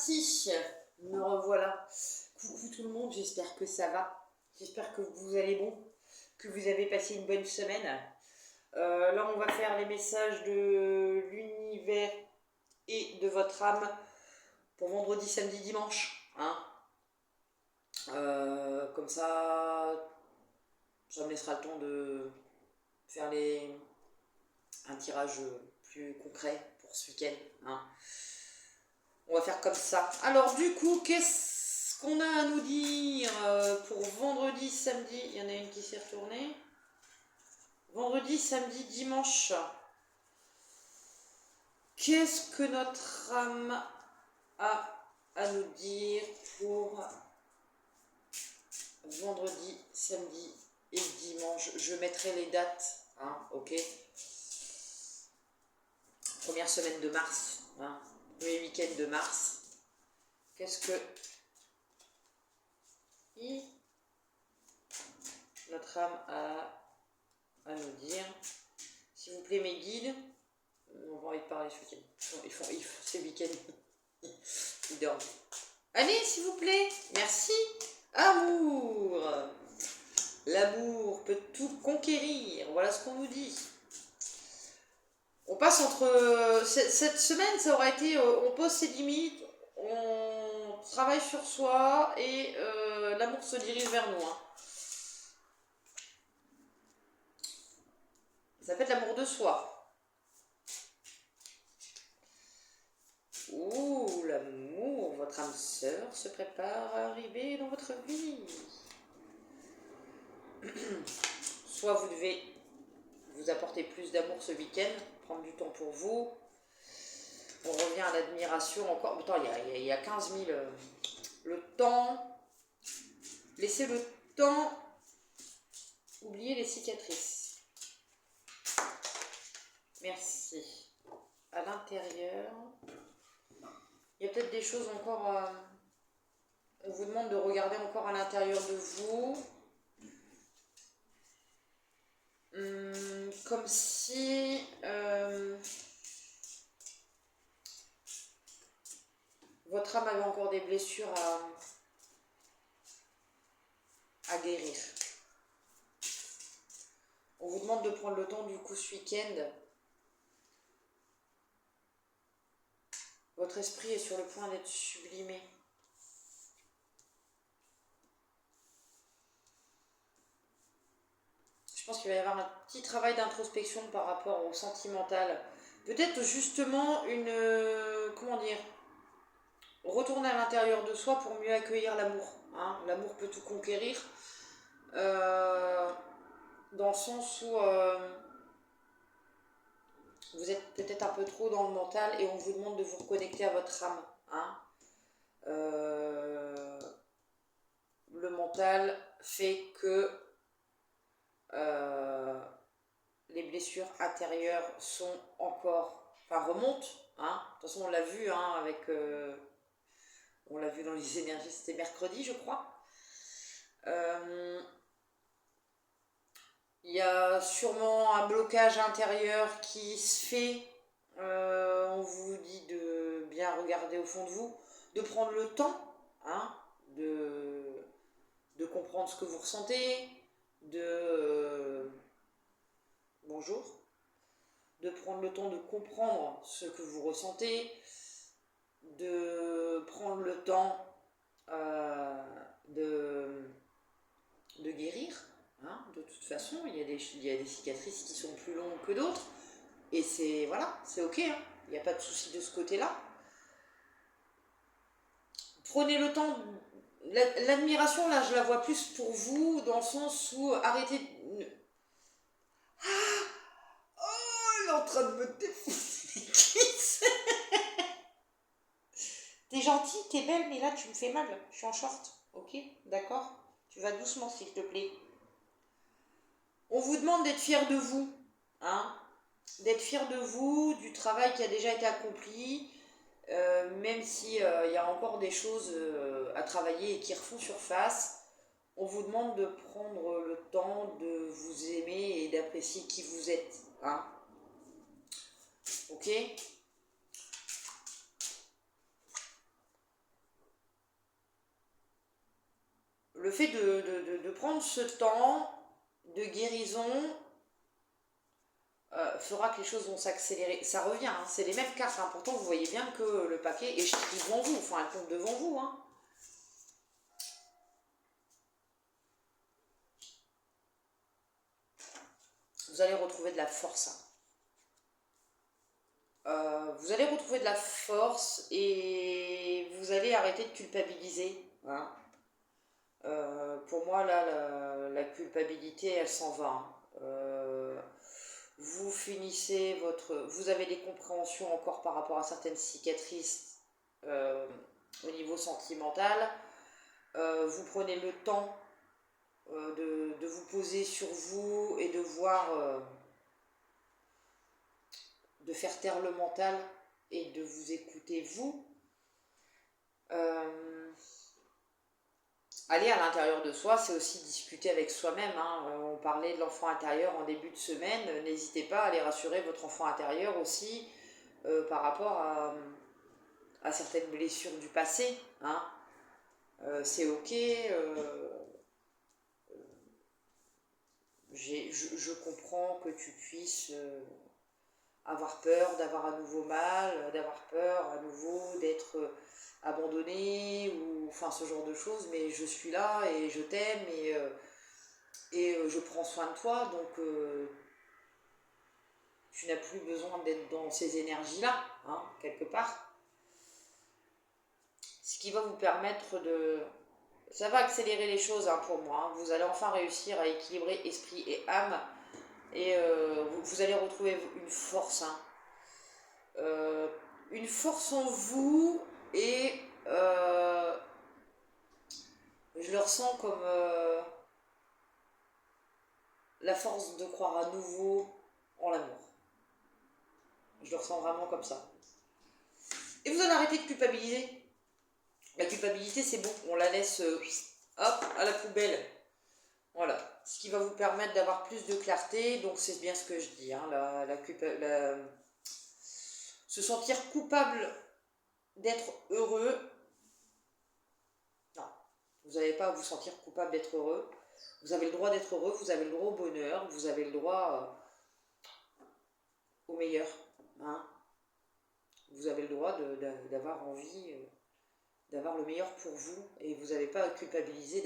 parti. Me revoilà. Coucou tout le monde, j'espère que ça va. J'espère que vous allez bon, que vous avez passé une bonne semaine. Là, on va faire les messages de l'univers et de votre âme pour vendredi, samedi, dimanche. Hein. Comme ça me laissera le temps de faire un tirage plus concret pour ce week-end. Hein. On va faire comme ça. Alors du coup, qu'est-ce qu'on a à nous dire pour vendredi, samedi? Il y en a une qui s'est retournée. Vendredi, samedi, dimanche. Qu'est-ce que notre âme a à nous dire pour vendredi, samedi et dimanche? Je mettrai les dates, hein, ok. Première semaine de mars, hein, premier week-end de mars. Qu'est-ce que notre âme a à nous dire? S'il vous plaît, mes guides, on va envie de parler ce week-end. Non, c'est week-end. Ils dorment. Allez, s'il vous plaît, merci. Amour. L'amour peut tout conquérir. Voilà ce qu'on nous dit. On passe entre... Cette semaine, ça aura été... on pose ses limites, on travaille sur soi et l'amour se dirige vers nous. Hein. Ça peut être l'amour de soi. Ouh, l'amour, votre âme sœur se prépare à arriver dans votre vie. Soit vous devez vous apporter plus d'amour ce week-end, prendre du temps pour vous. On revient à l'admiration encore. Attends, il y a 15 000. Le temps. Laissez le temps. Oubliez les cicatrices. Merci. À l'intérieur. Il y a peut-être des choses encore. On vous demande de regarder encore à l'intérieur de vous. Comme si votre âme avait encore des blessures à guérir. On vous demande de prendre le temps du coup ce week-end. Votre esprit est sur le point d'être sublimé. Je pense qu'il va y avoir un petit travail d'introspection par rapport au sentimental. Peut-être justement comment dire, retourner à l'intérieur de soi pour mieux accueillir l'amour. Hein. L'amour peut tout conquérir. Dans le sens où vous êtes peut-être un peu trop dans le mental et on vous demande de vous reconnecter à votre âme. Hein. Le mental fait que les blessures intérieures sont remontent. Hein. De toute façon, on l'a vu on l'a vu dans les énergies, c'était mercredi, je crois. Il y a sûrement un blocage intérieur qui se fait. On vous dit de bien regarder au fond de vous, de prendre le temps, hein, de comprendre ce que vous ressentez, bonjour, de prendre le temps de comprendre ce que vous ressentez, de prendre le temps de guérir. Hein. De toute façon, il y a des cicatrices qui sont plus longues que d'autres. Et c'est ok. Hein. Il n'y a pas de souci de ce côté-là. Prenez le temps. L'admiration, là, je la vois plus pour vous, dans le sens où arrêtez... Ah, oh, elle est en train de me défoncer les cuisses. T'es gentille, t'es belle, mais là, tu me fais mal. Je suis en short, ok? D'accord? Tu vas doucement, s'il te plaît. On vous demande d'être fier de vous, hein? D'être fier de vous, du travail qui a déjà été accompli, même s'il y a encore des choses à travailler et qui refont surface. On vous demande de prendre le temps de vous aimer et d'apprécier qui vous êtes, hein? Ok? le fait de prendre ce temps de guérison fera que les choses vont s'accélérer. Ça revient, hein, c'est les mêmes cartes. Hein. Pourtant, vous voyez bien que le paquet est devant vous, enfin, elle tombe devant vous. Hein. Vous allez retrouver de la force. Hein. Vous allez retrouver de la force et vous allez arrêter de culpabiliser. Hein. Pour moi, là, la culpabilité, elle s'en va. Hein. Vous finissez votre... Vous avez des compréhensions encore par rapport à certaines cicatrices au niveau sentimental. Vous prenez le temps de vous poser sur vous et de voir... de faire taire le mental et de vous écouter vous. Aller à l'intérieur de soi, c'est aussi discuter avec soi-même. Hein. On parlait de l'enfant intérieur en début de semaine. N'hésitez pas à aller rassurer votre enfant intérieur aussi par rapport à certaines blessures du passé. Hein. C'est ok. Je comprends que tu puisses avoir peur d'avoir à nouveau mal, d'avoir peur à nouveau d'être abandonné ou enfin ce genre de choses, mais je suis là et je t'aime et je prends soin de toi, donc tu n'as plus besoin d'être dans ces énergies-là, hein, quelque part. Ce qui va vous permettre de... Ça va accélérer les choses hein, pour moi. Hein. Vous allez enfin réussir à équilibrer esprit et âme et vous allez retrouver une force. Hein. Une force en vous et je le ressens comme la force de croire à nouveau en l'amour. Je le ressens vraiment comme ça. Et vous allez arrêter de culpabiliser. La culpabilité, c'est bon, on la laisse hop, à la poubelle. Voilà. Ce qui va vous permettre d'avoir plus de clarté. Donc c'est bien ce que je dis. Hein, se sentir coupable d'être heureux. Non. Vous n'allez pas à vous sentir coupable d'être heureux. Vous avez le droit d'être heureux, vous avez le droit au bonheur, vous avez le droit au meilleur. Hein. Vous avez le droit d'avoir envie d'avoir le meilleur pour vous. Et vous n'avez pas à culpabiliser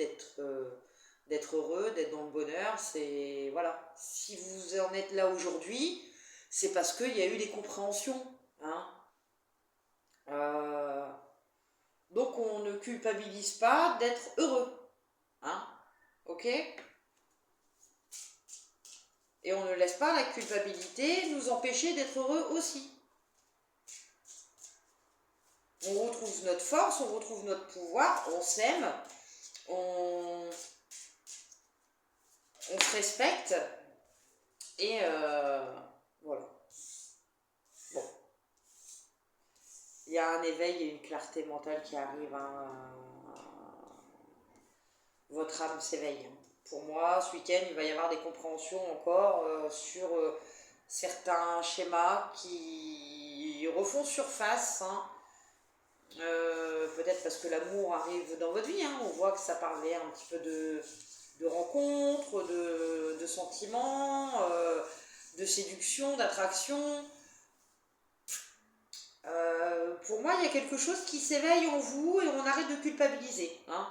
d'être heureux, d'être dans le bonheur. C'est voilà. Si vous en êtes là aujourd'hui, c'est parce qu'il y a eu des compréhensions. Hein. Donc on ne culpabilise pas d'être heureux. Hein. Ok ? Et on ne laisse pas la culpabilité nous empêcher d'être heureux aussi. On retrouve notre force, on retrouve notre pouvoir, on s'aime, on se respecte et voilà. Bon. Il y a un éveil et une clarté mentale qui arrivent. Hein. Votre âme s'éveille. Pour moi, ce week-end, il va y avoir des compréhensions encore sur certains schémas qui refont surface. Hein. Peut-être parce que l'amour arrive dans votre vie. Hein. On voit que ça parlait un petit peu de rencontres, de sentiments, de séduction, d'attraction. Pour moi, il y a quelque chose qui s'éveille en vous et on arrête de culpabiliser. Hein.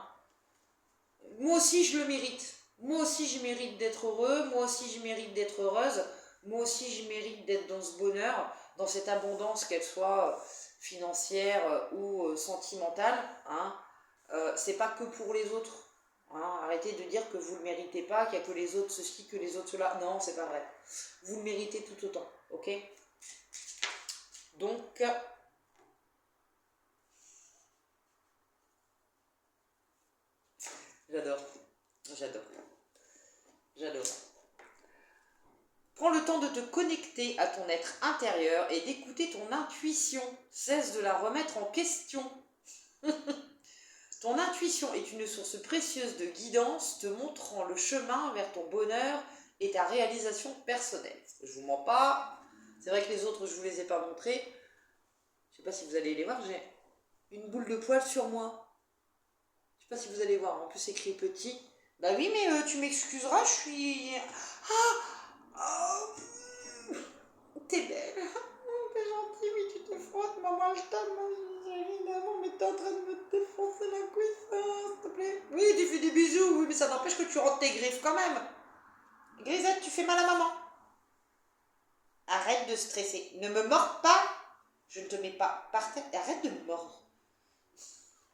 Moi aussi, je le mérite. Moi aussi, je mérite d'être heureux. Moi aussi, je mérite d'être heureuse. Moi aussi, je mérite d'être dans ce bonheur, dans cette abondance, qu'elle soit financière ou sentimentale. Hein. C'est pas que pour les autres. Hein. Arrêtez de dire que vous ne le méritez pas, qu'il n'y a que les autres ceci, que les autres cela. Non, c'est pas vrai. Vous le méritez tout autant. Ok ? Donc... J'adore. Prends le temps de te connecter à ton être intérieur et d'écouter ton intuition. Cesse de la remettre en question. Ton intuition est une source précieuse de guidance te montrant le chemin vers ton bonheur et ta réalisation personnelle. Je vous mens pas. C'est vrai que les autres, je vous les ai pas montrés. Je sais pas si vous allez les voir, j'ai une boule de poils sur moi. Je sais sais pas si vous allez voir, en plus c'est écrit petit. Bah oui, mais tu m'excuseras, je suis... T'es belle. T'es gentille, oui, tu te frottes. Maman, je t'aime, évidemment, mais t'es en train de me défoncer la cuisson, s'il te plaît. Oui, tu fais des bisous, oui, mais ça n'empêche que tu rentres tes griffes quand même. Grisette, tu fais mal à maman. Arrête de stresser. Ne me mords pas. Je ne te mets pas par terre. Arrête de me mordre.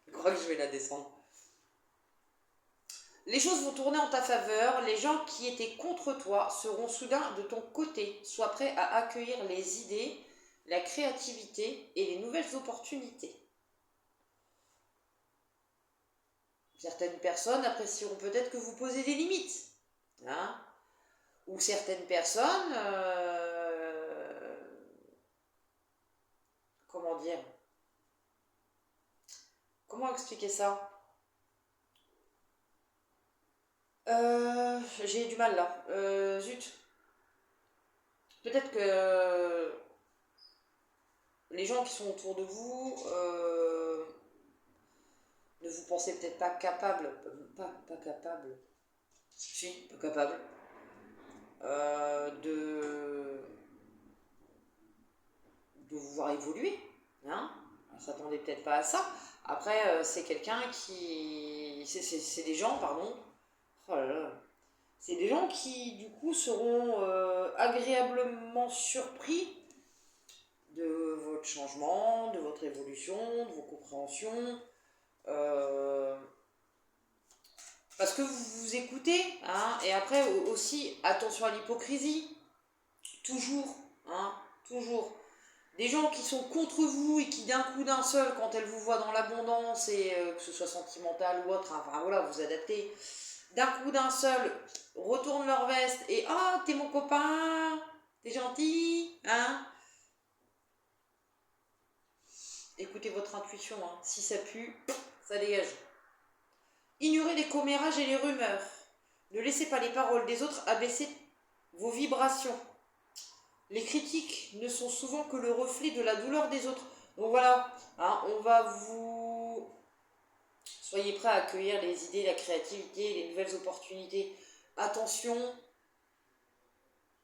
Je crois que je vais la descendre. Les choses vont tourner en ta faveur. Les gens qui étaient contre toi seront soudain de ton côté. Sois prêt à accueillir les idées, la créativité et les nouvelles opportunités. Certaines personnes apprécieront peut-être que vous posez des limites. Hein, ou certaines personnes... comment dire? Comment expliquer ça? J'ai du mal là. Zut. Peut-être que les gens qui sont autour de vous ne vous pensez peut-être pas capable. Pas capable. Si, pas capable. De vous voir évoluer. Hein, on ne s'attendait peut-être pas à ça. Après, c'est quelqu'un qui... C'est des gens, pardon. Oh là là. C'est des gens qui, du coup, seront agréablement surpris de votre changement, de votre évolution, de vos compréhensions. Parce que vous vous écoutez. Hein, et après, aussi, attention à l'hypocrisie. Toujours. Hein, toujours. Des gens qui sont contre vous et qui d'un coup d'un seul, quand elles vous voient dans l'abondance, et que ce soit sentimental ou autre, enfin voilà, vous adaptez, d'un coup d'un seul, retournent leur veste et « Ah, t'es mon copain, t'es gentil, hein ?» Écoutez votre intuition, hein. Si ça pue, ça dégage. Ignorez les commérages et les rumeurs. Ne laissez pas les paroles des autres abaisser vos vibrations. Les critiques ne sont souvent que le reflet de la douleur des autres. Donc voilà, hein, on va vous... Soyez prêts à accueillir les idées, la créativité, les nouvelles opportunités. Attention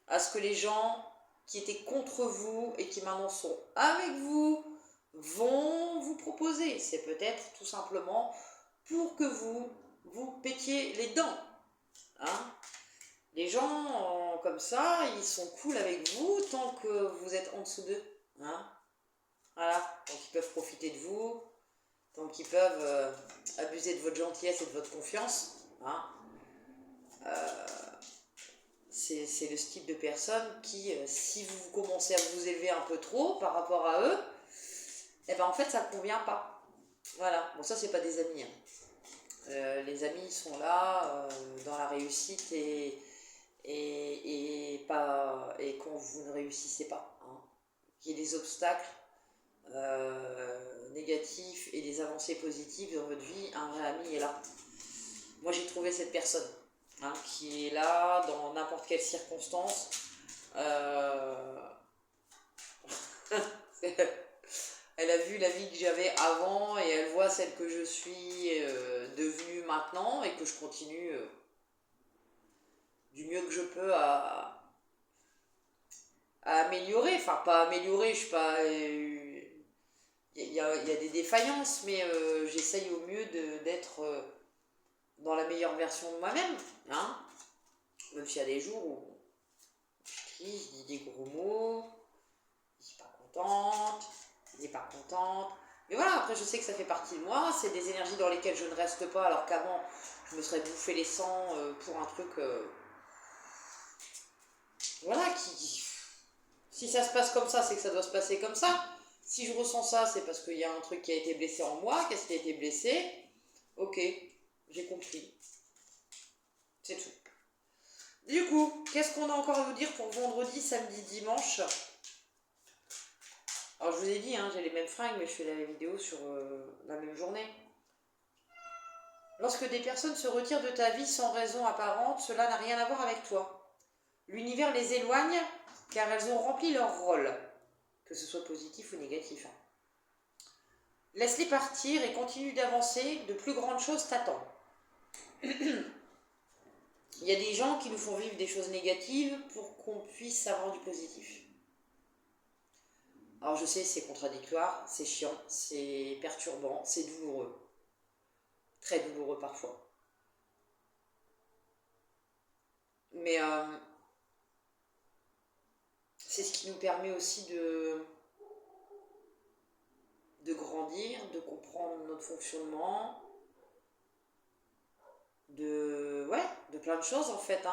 à ce que les gens qui étaient contre vous et qui maintenant sont avec vous vont vous proposer. C'est peut-être tout simplement pour que vous pétiez les dents. Hein, les gens comme ça, ils sont cool avec vous tant que vous êtes en dessous d'eux. Hein, voilà, donc ils peuvent profiter de vous, tant qu'ils peuvent abuser de votre gentillesse et de votre confiance. Hein, c'est le type de personne qui, si vous commencez à vous élever un peu trop par rapport à eux, eh ben en fait ça ne convient pas. Voilà, bon ça c'est pas des amis. Hein. Les amis sont là dans la réussite et quand vous ne réussissez pas. Hein. Qu'il y ait des obstacles négatifs et des avancées positives dans votre vie, un vrai ami est là. Moi j'ai trouvé cette personne. Hein, qui est là dans n'importe quelle circonstance. Elle a vu la vie que j'avais avant et elle voit celle que je suis devenue maintenant et que je continue du mieux que je peux à améliorer. Enfin, pas améliorer, je suis pas... Il y a des défaillances, mais j'essaye au mieux d'être... dans la meilleure version de moi-même, hein, même s'il y a des jours où je crie, je dis des gros mots, je suis pas contente, mais voilà, après je sais que ça fait partie de moi, c'est des énergies dans lesquelles je ne reste pas, alors qu'avant je me serais bouffé les sangs pour un truc, voilà, si ça se passe comme ça, c'est que ça doit se passer comme ça, si je ressens ça, c'est parce qu'il y a un truc qui a été blessé en moi, qu'est-ce qui a été blessé, ok, j'ai compris. C'est tout. Du coup, qu'est-ce qu'on a encore à vous dire pour vendredi, samedi, dimanche? Alors je vous ai dit, hein, j'ai les mêmes fringues, mais je fais la vidéo sur la même journée. Lorsque des personnes se retirent de ta vie sans raison apparente, cela n'a rien à voir avec toi. L'univers les éloigne car elles ont rempli leur rôle, que ce soit positif ou négatif. Hein. Laisse-les partir et continue d'avancer. De plus grandes choses t'attendent. Il y a des gens qui nous font vivre des choses négatives pour qu'on puisse avoir du positif. Alors je sais, c'est contradictoire, c'est chiant, c'est perturbant, c'est douloureux. Très douloureux parfois. Mais c'est ce qui nous permet aussi de grandir, de comprendre notre fonctionnement, de plein de choses en fait.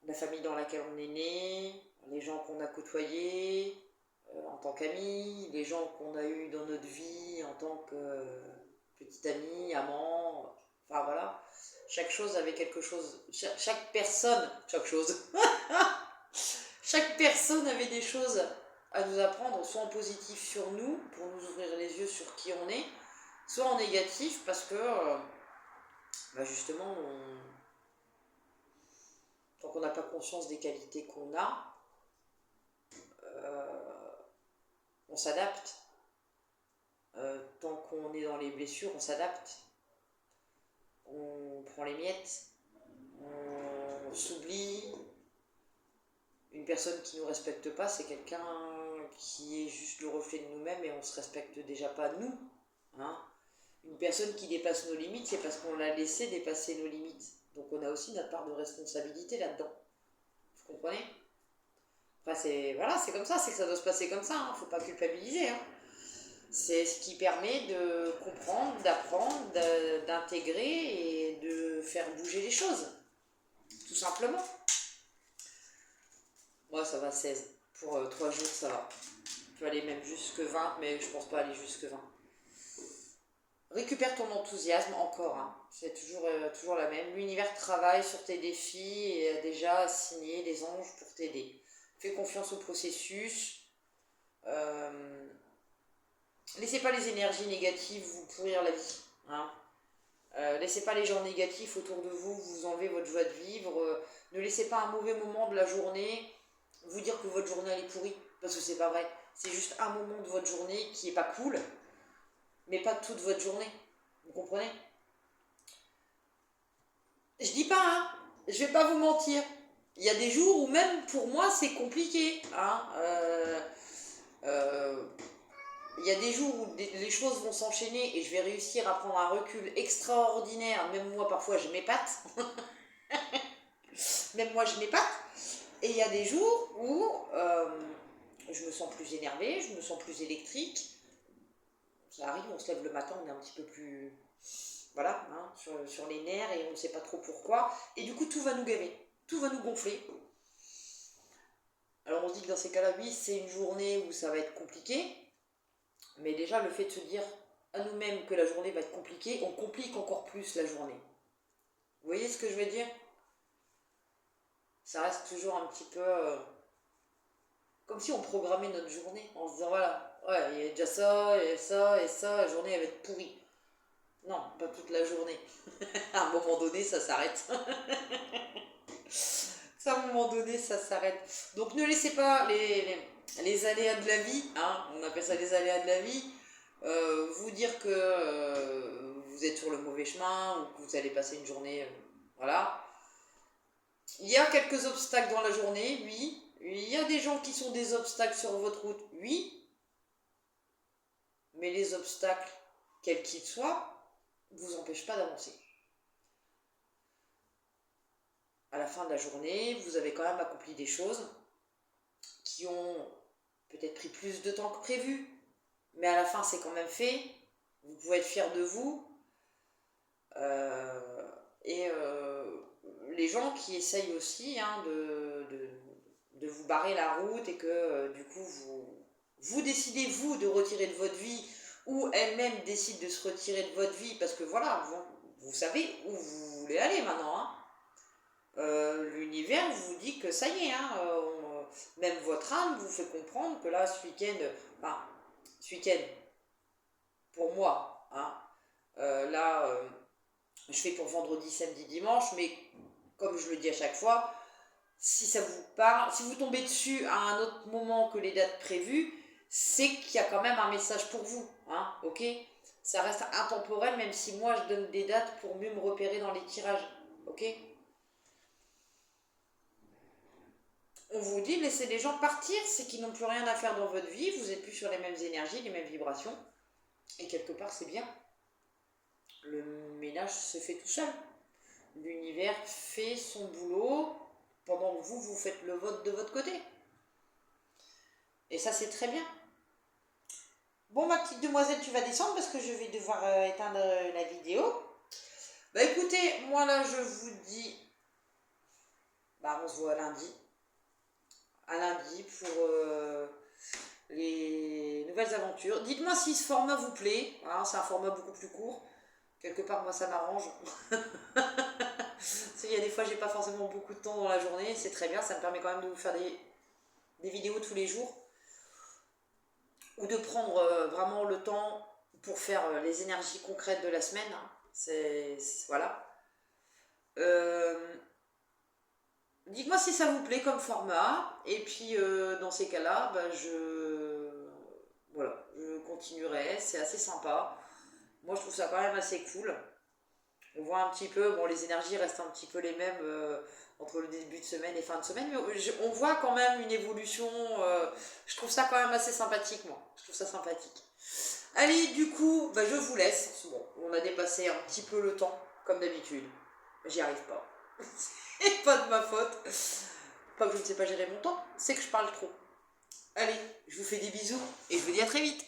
La famille dans laquelle on est né, les gens qu'on a côtoyés en tant qu'amis, les gens qu'on a eus dans notre vie en tant que petit ami, amant, enfin voilà. Chaque chose avait quelque chose, chaque personne avait des choses à nous apprendre, soit en positif sur nous, pour nous ouvrir les yeux sur qui on est, soit en négatif parce que justement tant qu'on n'a pas conscience des qualités qu'on a, on s'adapte. Tant qu'on est dans les blessures, on s'adapte. On prend les miettes, on s'oublie. Une personne qui ne nous respecte pas, c'est quelqu'un qui est juste le reflet de nous-mêmes et on ne se respecte déjà pas nous. Hein. Une personne qui dépasse nos limites, c'est parce qu'on l'a laissé dépasser nos limites. Donc on a aussi notre part de responsabilité là-dedans. Vous comprenez? Enfin, c'est comme ça, c'est que ça doit se passer comme ça, hein. Faut pas culpabiliser. Hein. C'est ce qui permet de comprendre, d'apprendre, d'intégrer et de faire bouger les choses. Tout simplement. Moi, ça va 16. Pour 3 jours, ça va. Je peux aller même jusque 20, mais je pense pas aller jusque 20. Récupère ton enthousiasme encore. Hein. C'est toujours la même. L'univers travaille sur tes défis et a déjà assigné des anges pour t'aider. Fais confiance au processus. Laissez pas les énergies négatives vous pourrir la vie. Hein. Laissez pas les gens négatifs autour de vous vous enlever votre joie de vivre. Ne laissez pas un mauvais moment de la journée vous dire que votre journée elle est pourrie. Parce que c'est pas vrai. C'est juste un moment de votre journée qui est pas cool, mais pas toute votre journée. Vous comprenez? Je dis pas, hein. Je vais pas vous mentir. Il y a des jours où même pour moi c'est compliqué. Hein. Il y a des jours où les choses vont s'enchaîner et je vais réussir à prendre un recul extraordinaire. Même moi, parfois, je m'épate. Même moi, je m'épate. Et il y a des jours où je me sens plus énervée, je me sens plus électrique. Ça arrive, on se lève le matin, on est un petit peu plus... Voilà, hein, sur les nerfs et on ne sait pas trop pourquoi. Et du coup, tout va nous gaver. Tout va nous gonfler. Alors on se dit que dans ces cas-là, oui, c'est une journée où ça va être compliqué. Mais déjà, le fait de se dire à nous-mêmes que la journée va être compliquée, on complique encore plus la journée. Vous voyez ce que je veux dire? Ça reste toujours un petit peu comme si on programmait notre journée en se disant voilà, ouais, il y a déjà ça, et ça, et ça, la journée elle va être pourrie. Non, pas toute la journée. À un moment donné, ça s'arrête. À un moment donné, ça s'arrête. Donc ne laissez pas les aléas de la vie, hein, on appelle ça les aléas de la vie, vous dire que vous êtes sur le mauvais chemin ou que vous allez passer une journée, voilà. Il y a quelques obstacles dans la journée, oui. Il y a des gens qui sont des obstacles sur votre route, oui. Mais les obstacles, quels qu'ils soient, ne vous empêchent pas d'avancer. À la fin de la journée, vous avez quand même accompli des choses qui ont peut-être pris plus de temps que prévu, mais à la fin c'est quand même fait. Vous pouvez être fiers de vous. Les gens qui essayent aussi de vous barrer la route et que du coup vous décidez vous de retirer de votre vie ou elle-même décide de se retirer de votre vie parce que voilà, vous savez où vous voulez aller maintenant. Hein. L'univers vous dit que ça y est, hein, même votre âme vous fait comprendre que là ce week-end, pour moi, hein, je fais pour vendredi, samedi, dimanche, mais comme je le dis à chaque fois, si ça vous parle, si vous tombez dessus à un autre moment que les dates prévues, c'est qu'il y a quand même un message pour vous, hein, ok? Ça reste intemporel, même si moi je donne des dates pour mieux me repérer dans les tirages, ok? On vous dit laissez les gens partir, c'est qu'ils n'ont plus rien à faire dans votre vie, vous n'êtes plus sur les mêmes énergies, les mêmes vibrations, et quelque part c'est bien. Le ménage se fait tout seul. L'univers fait son boulot pendant que vous faites le vote de votre côté. Et ça, c'est très bien. Bon, ma petite demoiselle, tu vas descendre parce que je vais devoir éteindre la vidéo. Bah écoutez, moi là, je vous dis... Bah, on se voit lundi. À lundi pour les nouvelles aventures. Dites-moi si ce format vous plaît. Hein, c'est un format beaucoup plus court. Quelque part, moi, ça m'arrange. Il y a des fois, j'ai pas forcément beaucoup de temps dans la journée. C'est très bien, ça me permet quand même de vous faire des vidéos tous les jours. Ou de prendre vraiment le temps pour faire les énergies concrètes de la semaine. Hein. Voilà. Dites-moi si ça vous plaît comme format. Et puis, dans ces cas-là, bah, voilà, je continuerai. C'est assez sympa. Moi, je trouve ça quand même assez cool. On voit un petit peu, bon, les énergies restent un petit peu les mêmes entre le début de semaine et fin de semaine, mais on voit quand même une évolution. Je trouve ça quand même assez sympathique, moi. Je trouve ça sympathique. Allez, du coup, bah, je vous laisse. Bon, on a dépassé un petit peu le temps, comme d'habitude. J'y arrive pas. C'est pas de ma faute. Pas que je ne sais pas gérer mon temps, c'est que je parle trop. Allez, je vous fais des bisous et je vous dis à très vite.